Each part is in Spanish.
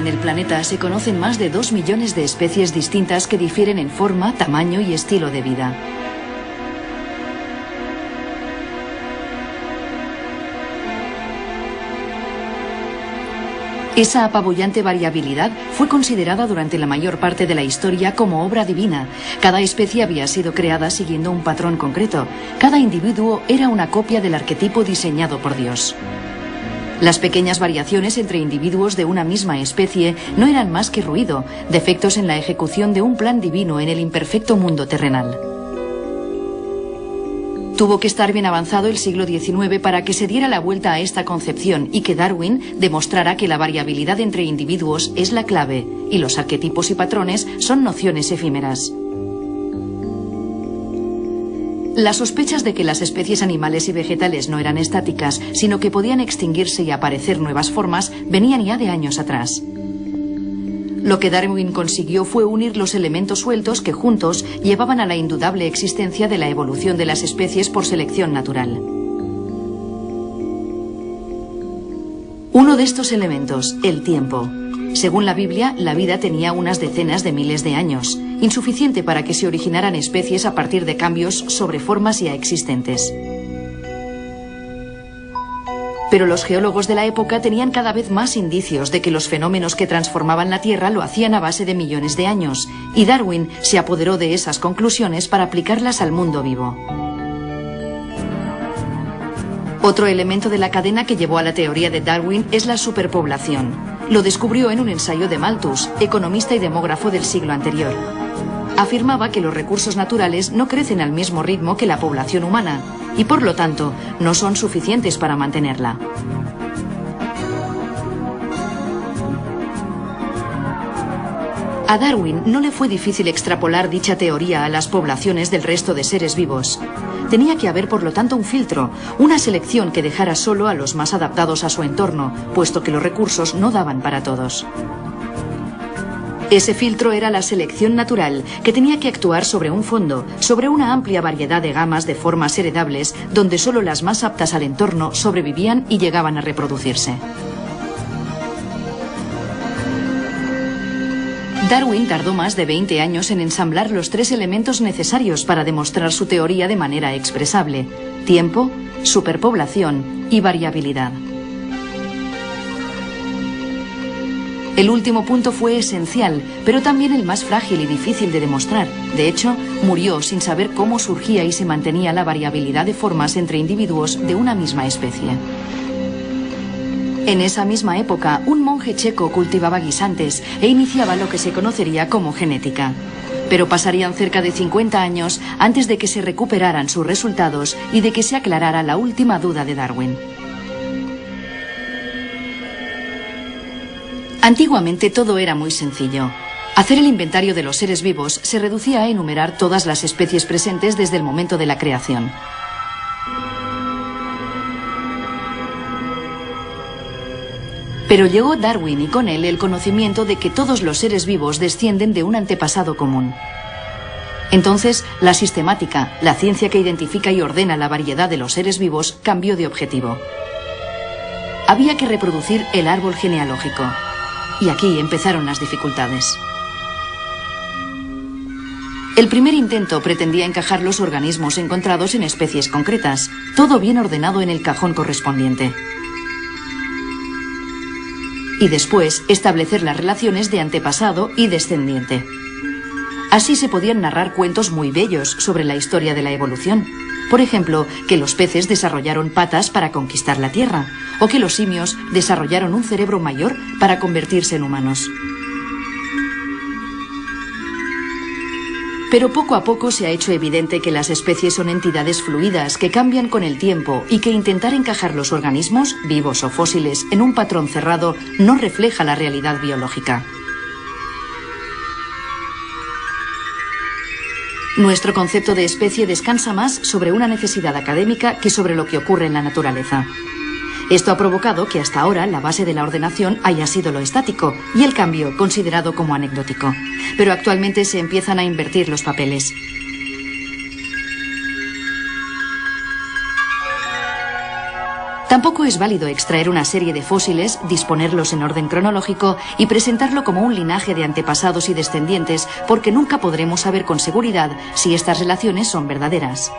en el planeta se conocen más de 2 millones de especies distintas que difieren en forma, tamaño y estilo de vida. Esa apabullante variabilidad fue considerada durante la mayor parte de la historia como obra divina. Cada especie había sido creada siguiendo un patrón concreto. Cada individuo era una copia del arquetipo diseñado por Dios. Las pequeñas variaciones entre individuos de una misma especie no eran más que ruido, defectos en la ejecución de un plan divino en el imperfecto mundo terrenal. Tuvo que estar bien avanzado el siglo XIX para que se diera la vuelta a esta concepción y que Darwin demostrara que la variabilidad entre individuos es la clave y los arquetipos y patrones son nociones efímeras. Las sospechas de que las especies animales y vegetales no eran estáticas, sino que podían extinguirse y aparecer nuevas formas, venían ya de años atrás. Lo que Darwin consiguió fue unir los elementos sueltos que juntos llevaban a la indudable existencia de la evolución de las especies por selección natural. Uno de estos elementos, el tiempo. Según la Biblia, la vida tenía unas decenas de miles de años, insuficiente para que se originaran especies a partir de cambios sobre formas ya existentes. Pero los geólogos de la época tenían cada vez más indicios de que los fenómenos que transformaban la Tierra lo hacían a base de millones de años, y Darwin se apoderó de esas conclusiones para aplicarlas al mundo vivo. Otro elemento de la cadena que llevó a la teoría de Darwin es la superpoblación. Lo descubrió en un ensayo de Malthus, economista y demógrafo del siglo anterior. Afirmaba que los recursos naturales no crecen al mismo ritmo que la población humana y, por lo tanto, no son suficientes para mantenerla. A Darwin no le fue difícil extrapolar dicha teoría a las poblaciones del resto de seres vivos. Tenía que haber, por lo tanto, un filtro, una selección que dejara solo a los más adaptados a su entorno, puesto que los recursos no daban para todos. Ese filtro era la selección natural, que tenía que actuar sobre un fondo, sobre una amplia variedad de gamas de formas heredables, donde solo las más aptas al entorno sobrevivían y llegaban a reproducirse. Darwin tardó más de 20 años en ensamblar los 3 elementos necesarios para demostrar su teoría de manera expresable: tiempo, superpoblación y variabilidad. El último punto fue esencial, pero también el más frágil y difícil de demostrar. De hecho, murió sin saber cómo surgía y se mantenía la variabilidad de formas entre individuos de una misma especie. En esa misma época, un monje checo cultivaba guisantes e iniciaba lo que se conocería como genética. Pero pasarían cerca de 50 años antes de que se recuperaran sus resultados y de que se aclarara la última duda de Darwin. Antiguamente todo era muy sencillo. Hacer el inventario de los seres vivos se reducía a enumerar todas las especies presentes desde el momento de la creación. Pero llegó Darwin y con él el conocimiento de que todos los seres vivos descienden de un antepasado común. Entonces, la sistemática, la ciencia que identifica y ordena la variedad de los seres vivos, cambió de objetivo. Había que reproducir el árbol genealógico. Y aquí empezaron las dificultades. El primer intento pretendía encajar los organismos encontrados en especies concretas, todo bien ordenado en el cajón correspondiente. Y después establecer las relaciones de antepasado y descendiente. Así se podían narrar cuentos muy bellos sobre la historia de la evolución. Por ejemplo, que los peces desarrollaron patas para conquistar la tierra, o que los simios desarrollaron un cerebro mayor para convertirse en humanos. Pero poco a poco se ha hecho evidente que las especies son entidades fluidas que cambian con el tiempo y que intentar encajar los organismos, vivos o fósiles, en un patrón cerrado no refleja la realidad biológica. Nuestro concepto de especie descansa más sobre una necesidad académica que sobre lo que ocurre en la naturaleza. Esto ha provocado que hasta ahora la base de la ordenación haya sido lo estático y el cambio considerado como anecdótico. Pero actualmente se empiezan a invertir los papeles. Tampoco es válido extraer una serie de fósiles, disponerlos en orden cronológico y presentarlo como un linaje de antepasados y descendientes, porque nunca podremos saber con seguridad si estas relaciones son verdaderas.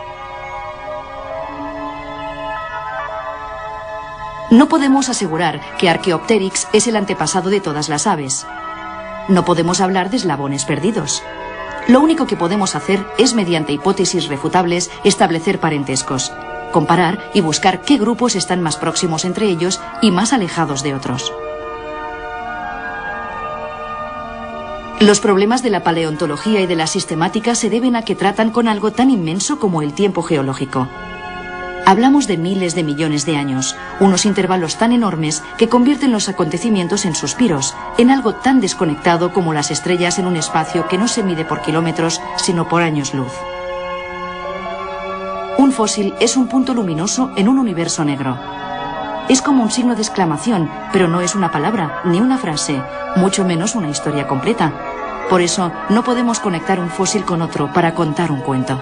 No podemos asegurar que Archaeopteryx es el antepasado de todas las aves. No podemos hablar de eslabones perdidos. Lo único que podemos hacer es, mediante hipótesis refutables, establecer parentescos, comparar y buscar qué grupos están más próximos entre ellos y más alejados de otros. Los problemas de la paleontología y de la sistemática se deben a que tratan con algo tan inmenso como el tiempo geológico. Hablamos de miles de millones de años, unos intervalos tan enormes que convierten los acontecimientos en suspiros, en algo tan desconectado como las estrellas en un espacio que no se mide por kilómetros, sino por años luz. Un fósil es un punto luminoso en un universo negro. Es como un signo de exclamación, pero no es una palabra, ni una frase, mucho menos una historia completa. Por eso, no podemos conectar un fósil con otro para contar un cuento.